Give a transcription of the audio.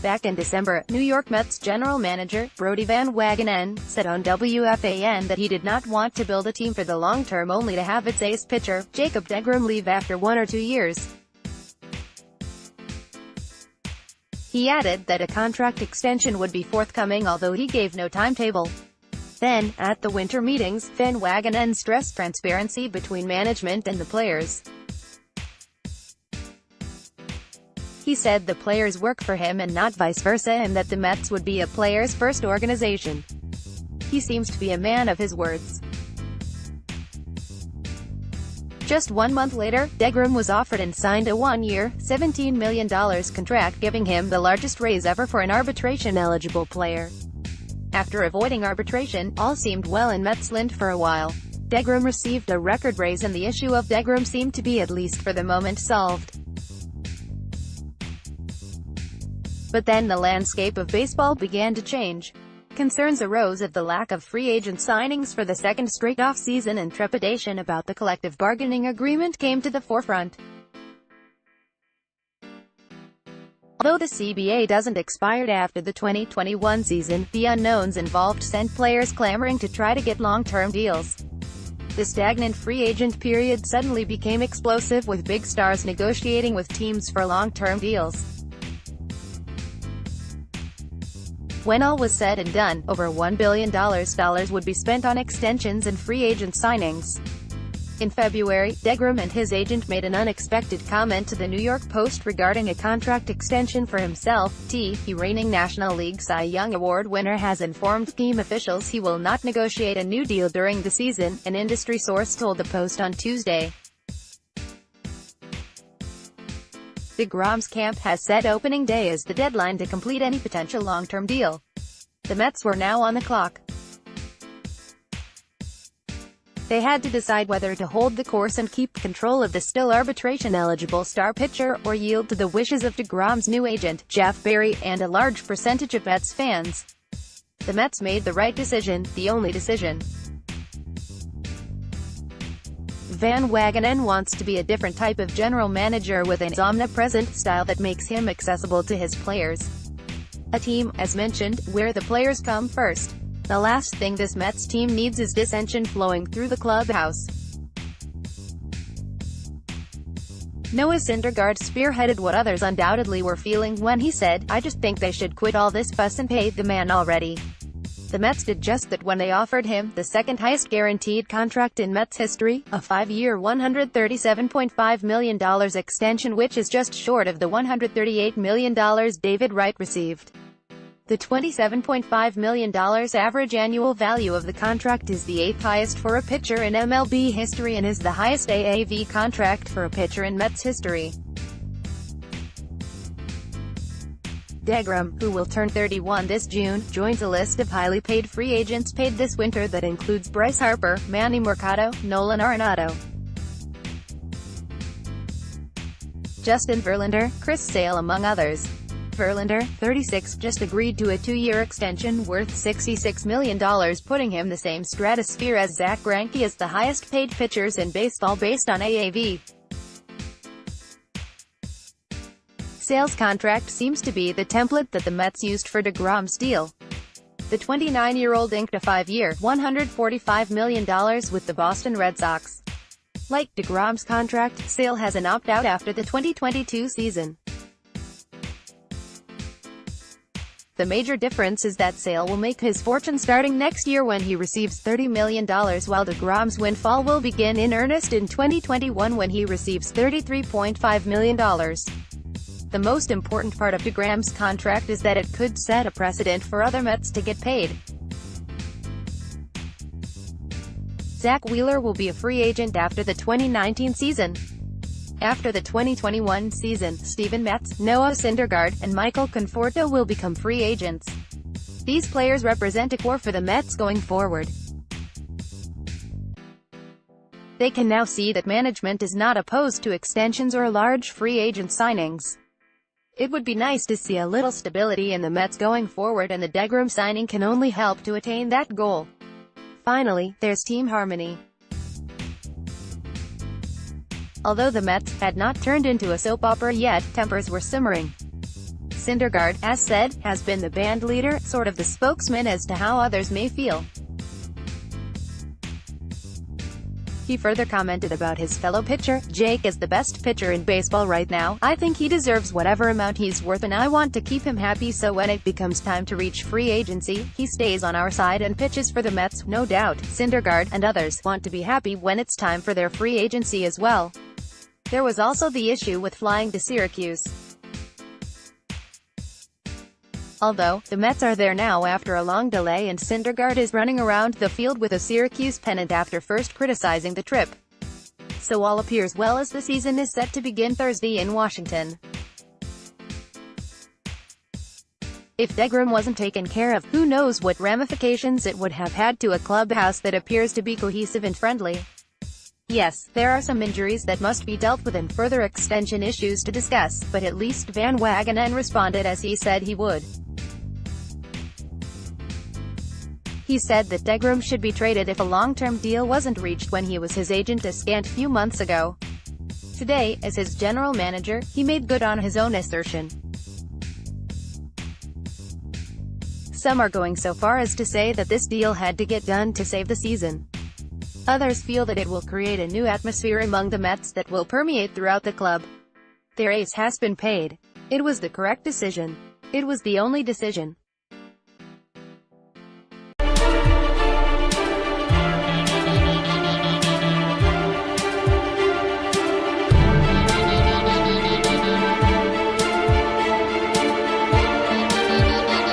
Back in December, New York Mets general manager, Brodie Van Wagenen, said on WFAN that he did not want to build a team for the long term only to have its ace pitcher, Jacob DeGrom, leave after 1 or 2 years. He added that a contract extension would be forthcoming, although he gave no timetable. Then, at the winter meetings, Van Wagenen stressed transparency between management and the players. He said the players work for him and not vice versa, and that the Mets would be a players' first organization. He seems to be a man of his words. Just 1 month later, DeGrom was offered and signed a 1-year, $17 million contract, giving him the largest raise ever for an arbitration-eligible player. After avoiding arbitration, all seemed well in Mets land for a while. DeGrom received a record raise and the issue of DeGrom seemed to be, at least for the moment, solved. But then the landscape of baseball began to change. Concerns arose of the lack of free agent signings for the second straight off-season, and trepidation about the collective bargaining agreement came to the forefront. Although the CBA doesn't expire after the 2021 season, the unknowns involved sent players clamoring to try to get long-term deals. The stagnant free agent period suddenly became explosive, with big stars negotiating with teams for long-term deals. When all was said and done, over $1 billion would be spent on extensions and free agent signings. In February, DeGrom and his agent made an unexpected comment to the New York Post regarding a contract extension for himself. The reigning National League Cy Young Award winner has informed team officials he will not negotiate a new deal during the season, an industry source told the Post on Tuesday. DeGrom's camp has set opening day as the deadline to complete any potential long-term deal. The Mets were now on the clock. They had to decide whether to hold the course and keep control of the still arbitration-eligible star pitcher, or yield to the wishes of DeGrom's new agent, Jeff Berry, and a large percentage of Mets fans. The Mets made the right decision, the only decision. Van Wagenen wants to be a different type of general manager with an omnipresent style that makes him accessible to his players. A team, as mentioned, where the players come first. The last thing this Mets team needs is dissension flowing through the clubhouse. Noah Syndergaard spearheaded what others undoubtedly were feeling when he said, "I just think they should quit all this fuss and pay the man already." The Mets did just that when they offered him the second highest guaranteed contract in Mets history, a 5-year $137.5 million extension, which is just short of the $138 million David Wright received. The $27.5 million average annual value of the contract is the 8th highest for a pitcher in MLB history and is the highest AAV contract for a pitcher in Mets history. DeGrom, who will turn 31 this June, joins a list of highly paid free agents paid this winter that includes Bryce Harper, Manny Machado, Nolan Arenado, Justin Verlander, Chris Sale, among others. Verlander, 36, just agreed to a 2-year extension worth $66 million, putting him the same stratosphere as Zack Greinke as the highest-paid pitchers in baseball based on AAV. Sale's contract seems to be the template that the Mets used for DeGrom's deal. The 29-year-old inked a 5-year, $145 million with the Boston Red Sox. Like DeGrom's contract, Sale has an opt-out after the 2022 season. The major difference is that Sale will make his fortune starting next year when he receives $30 million, while DeGrom's windfall will begin in earnest in 2021 when he receives $33.5 million. The most important part of DeGrom's contract is that it could set a precedent for other Mets to get paid. Zach Wheeler will be a free agent after the 2019 season. After the 2021 season, Steven Matz, Noah Syndergaard, and Michael Conforto will become free agents. These players represent a core for the Mets going forward. They can now see that management is not opposed to extensions or large free agent signings. It would be nice to see a little stability in the Mets going forward, and the DeGrom signing can only help to attain that goal. Finally, there's team harmony. Although the Mets had not turned into a soap opera yet, tempers were simmering. Syndergaard, as said, has been the band leader, sort of the spokesman as to how others may feel. He further commented about his fellow pitcher, "Jake is the best pitcher in baseball right now. I think he deserves whatever amount he's worth and I want to keep him happy, so when it becomes time to reach free agency, he stays on our side and pitches for the Mets, no doubt." Syndergaard, and others, want to be happy when it's time for their free agency as well. There was also the issue with flying to Syracuse. Although, the Mets are there now after a long delay and Syndergaard is running around the field with a Syracuse pennant after first criticizing the trip. So all appears well as the season is set to begin Thursday in Washington. If DeGrom wasn't taken care of, who knows what ramifications it would have had to a clubhouse that appears to be cohesive and friendly. Yes, there are some injuries that must be dealt with and further extension issues to discuss, but at least Van Wagenen responded as he said he would. He said that DeGrom should be traded if a long-term deal wasn't reached when he was his agent a scant few months ago. Today, as his general manager, he made good on his own assertion. Some are going so far as to say that this deal had to get done to save the season. Others feel that it will create a new atmosphere among the Mets that will permeate throughout the club. Their ace has been paid. It was the correct decision. It was the only decision.